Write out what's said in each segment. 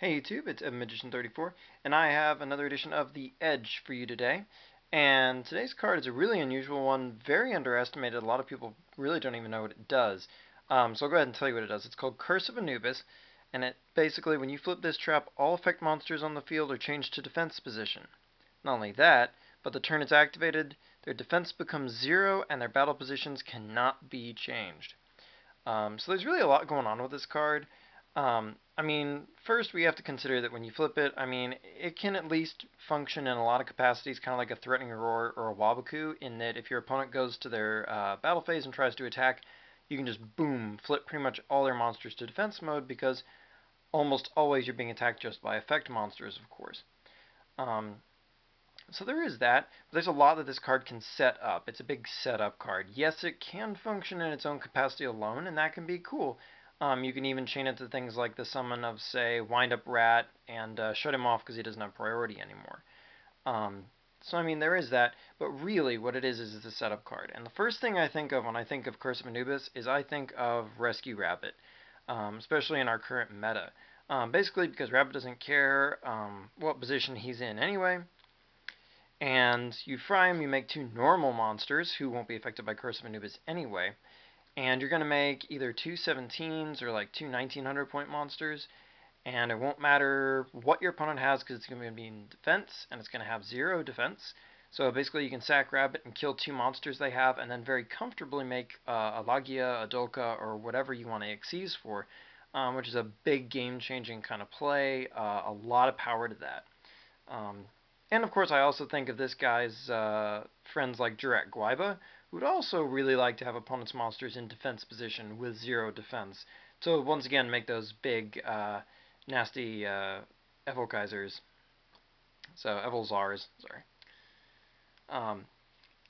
Hey YouTube, it's Magician34, and I have another edition of The Edge for you today. And today's card is a really unusual one, very underestimated. A lot of people really don't even know what it does. So I'll go ahead and tell you what it does. It's called Curse of Anubis, and it basically, when you flip this trap, all effect monsters on the field are changed to defense position. Not only that, but the turn it's activated, their defense becomes 0, and their battle positions cannot be changed. So there's really a lot going on with this card. First we have to consider that when you flip it, it can at least function in a lot of capacities, kind of like a threatening roar or a wabaku, in that if your opponent goes to their battle phase and tries to attack, you can just boom, flip pretty much all their monsters to defense mode because almost always you're being attacked just by effect monsters, of course. Um, so there is that, but there's a lot that this card can set up. It's a big setup card. Yes, it can function in its own capacity alone, and that can be cool. You can even chain it to things like the summon of, say, Wind Up Rat and shut him off because he doesn't have priority anymore. There is that, but really what it is it's a setup card. And the first thing I think of when I think of Curse of Anubis is I think of Rescue Rabbit, especially in our current meta. Basically because Rabbit doesn't care what position he's in anyway, and you fry them, you make two normal monsters who won't be affected by Curse of Anubis anyway. And you're going to make either two 17s or like two 1900 point monsters. And it won't matter what your opponent has because it's going to be in defense and it's going to have 0 defense. So basically you can sack Rabbit and kill two monsters they have and then very comfortably make a Lagia, a Dolka, or whatever you want to Xyz for, which is a big game-changing kind of play. A lot of power to that. Um, and of course, I also think of this guy's friends like Jurak Guaiba, who would also really like to have opponent's monsters in defense position with 0 defense. So once again, make those big, nasty Evolkaisers. So Evolzars, sorry. Um,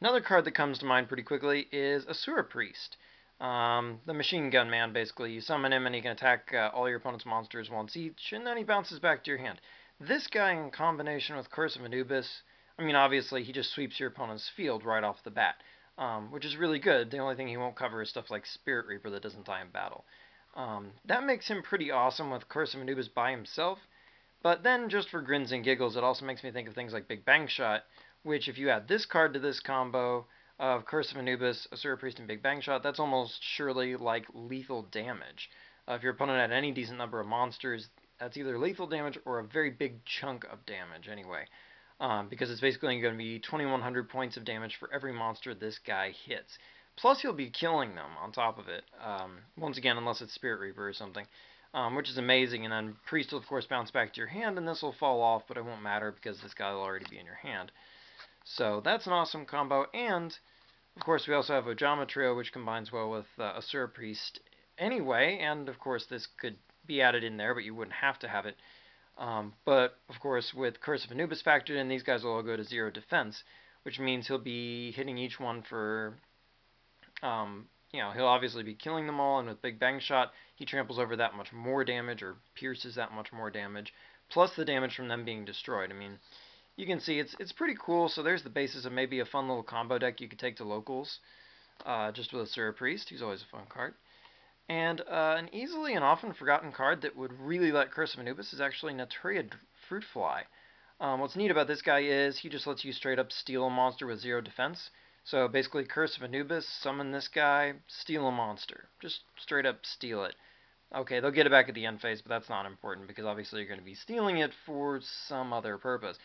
Another card that comes to mind pretty quickly is Asura Priest. The machine gun man, basically. You summon him and he can attack all your opponent's monsters once each, and then he bounces back to your hand. This guy, in combination with Curse of Anubis, obviously he just sweeps your opponent's field right off the bat, which is really good. The only thing he won't cover is stuff like Spirit Reaper that doesn't die in battle. That makes him pretty awesome with Curse of Anubis by himself, but then just for grins and giggles, it also makes me think of things like Big Bang Shot, which if you add this card to this combo of Curse of Anubis, Asura Priest, and Big Bang Shot, that's almost surely like lethal damage. If your opponent had any decent number of monsters, that's either lethal damage or a very big chunk of damage anyway. Because it's basically going to be 2100 points of damage for every monster this guy hits. Plus, he'll be killing them on top of it. Once again, unless it's Spirit Reaper or something. Which is amazing, and then Priest will of course bounce back to your hand, and this will fall off, but it won't matter because this guy will already be in your hand. So that's an awesome combo, and of course we also have Ojama Trio, which combines well with Asura Priest anyway, and of course this could be added in there, but you wouldn't have to have it. But of course with Curse of Anubis factored in, these guys will all go to 0 defense, which means he'll be hitting each one for he'll obviously be killing them all, and with Big Bang Shot, he tramples over that much more damage, or pierces that much more damage, plus the damage from them being destroyed. You can see it's pretty cool, so there's the basis of maybe a fun little combo deck you could take to locals, just with Asura Priest, who's always a fun card. And an easily and often forgotten card that would really let Curse of Anubis is actually Natria Fruitfly. What's neat about this guy is he just lets you straight up steal a monster with 0 defense. So basically, Curse of Anubis, summon this guy, steal a monster. Just straight up steal it. Okay, they'll get it back at the end phase, but that's not important because obviously you're going to be stealing it for some other purpose.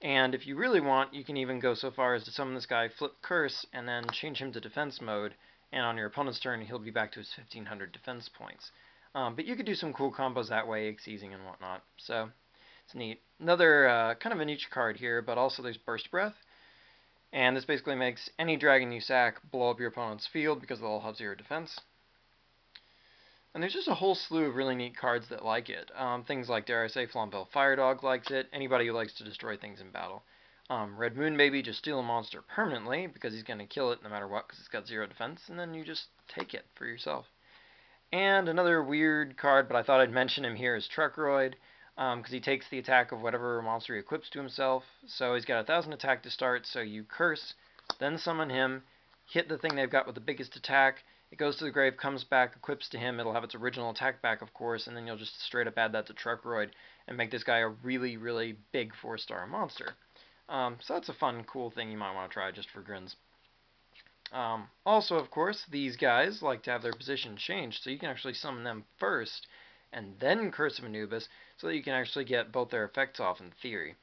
And if you really want, you can even go so far as to summon this guy, flip Curse, and then change him to defense mode. And on your opponent's turn, he'll be back to his 1500 defense points. But you could do some cool combos that way, Xyzing and whatnot. So it's neat. Another kind of a niche card here, but also there's Burst Breath. And this basically makes any dragon you sack blow up your opponent's field because they'll all have 0 defense. And there's just a whole slew of really neat cards that like it. Things like, dare I say, Flamvell Firedog likes it. Anybody who likes to destroy things in battle. Red Moon Baby, just steal a monster permanently because he's going to kill it no matter what because it's got 0 defense. And then you just take it for yourself. And another weird card, but I thought I'd mention him here, is Truckroid. Because he takes the attack of whatever monster he equips to himself. So he's got 1000 attack to start, so you curse, then summon him, hit the thing they've got with the biggest attack. It goes to the grave, comes back, equips to him. It'll have its original attack back, of course, and then you'll just straight up add that to Truckroid and make this guy a really, really big 4-star monster. So that's a fun, cool thing you might want to try just for grins. Also, of course, these guys like to have their position changed, so you can actually summon them first and then Curse of Anubis, so that you can actually get both their effects off in theory,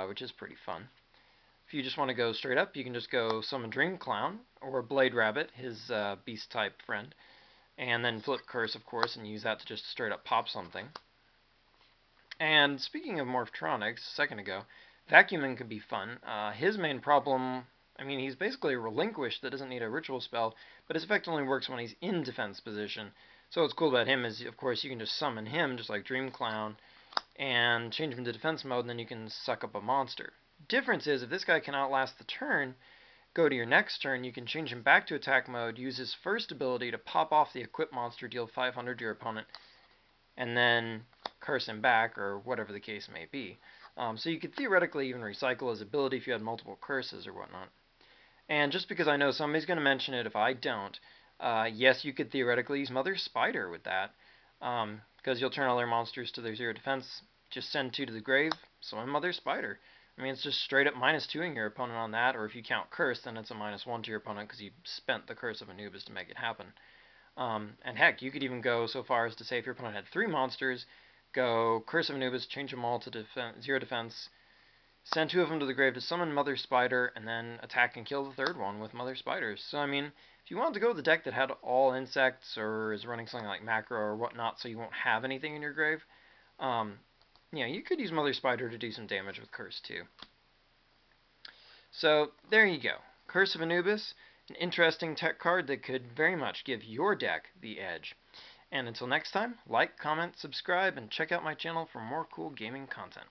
which is pretty fun. If you just want to go straight up, you can just go summon Dream Clown or Blade Rabbit, his beast type friend, and then flip Curse, of course, and use that to just straight up pop something. And speaking of Morphtronics, a second ago, Vacuuming could be fun. His main problem, I mean, he's basically a relinquished that doesn't need a ritual spell, but his effect only works when he's in defense position. So what's cool about him is, of course, you can just summon him, just like Dream Clown, and change him to defense mode, and then you can suck up a monster. Difference is, if this guy can outlast the turn, go to your next turn, you can change him back to attack mode, use his first ability to pop off the equipped monster, deal 500 to your opponent, and then curse him back, or whatever the case may be. So you could theoretically even recycle his ability if you had multiple curses or whatnot. And just because I know somebody's going to mention it if I don't, yes, you could theoretically use Mother Spider with that, because you'll turn all their monsters to their 0 defense, just send 2 to the grave, summon Mother Spider. I mean, it's just straight up -2ing your opponent on that, or if you count Curse, then it's a -1 to your opponent because you spent the Curse of Anubis to make it happen. And heck, you could even go so far as to say if your opponent had 3 monsters, go Curse of Anubis, change them all to 0 defense, send 2 of them to the grave to summon Mother Spider, and then attack and kill the 3rd one with Mother Spiders. So, I mean, if you wanted to go with a deck that had all insects, or is running something like macro or whatnot, so you won't have anything in your grave, you could use Mother Spider to do some damage with Curse too. So, there you go. Curse of Anubis, an interesting tech card that could very much give your deck the edge. And until next time, like, comment, subscribe, and check out my channel for more cool gaming content.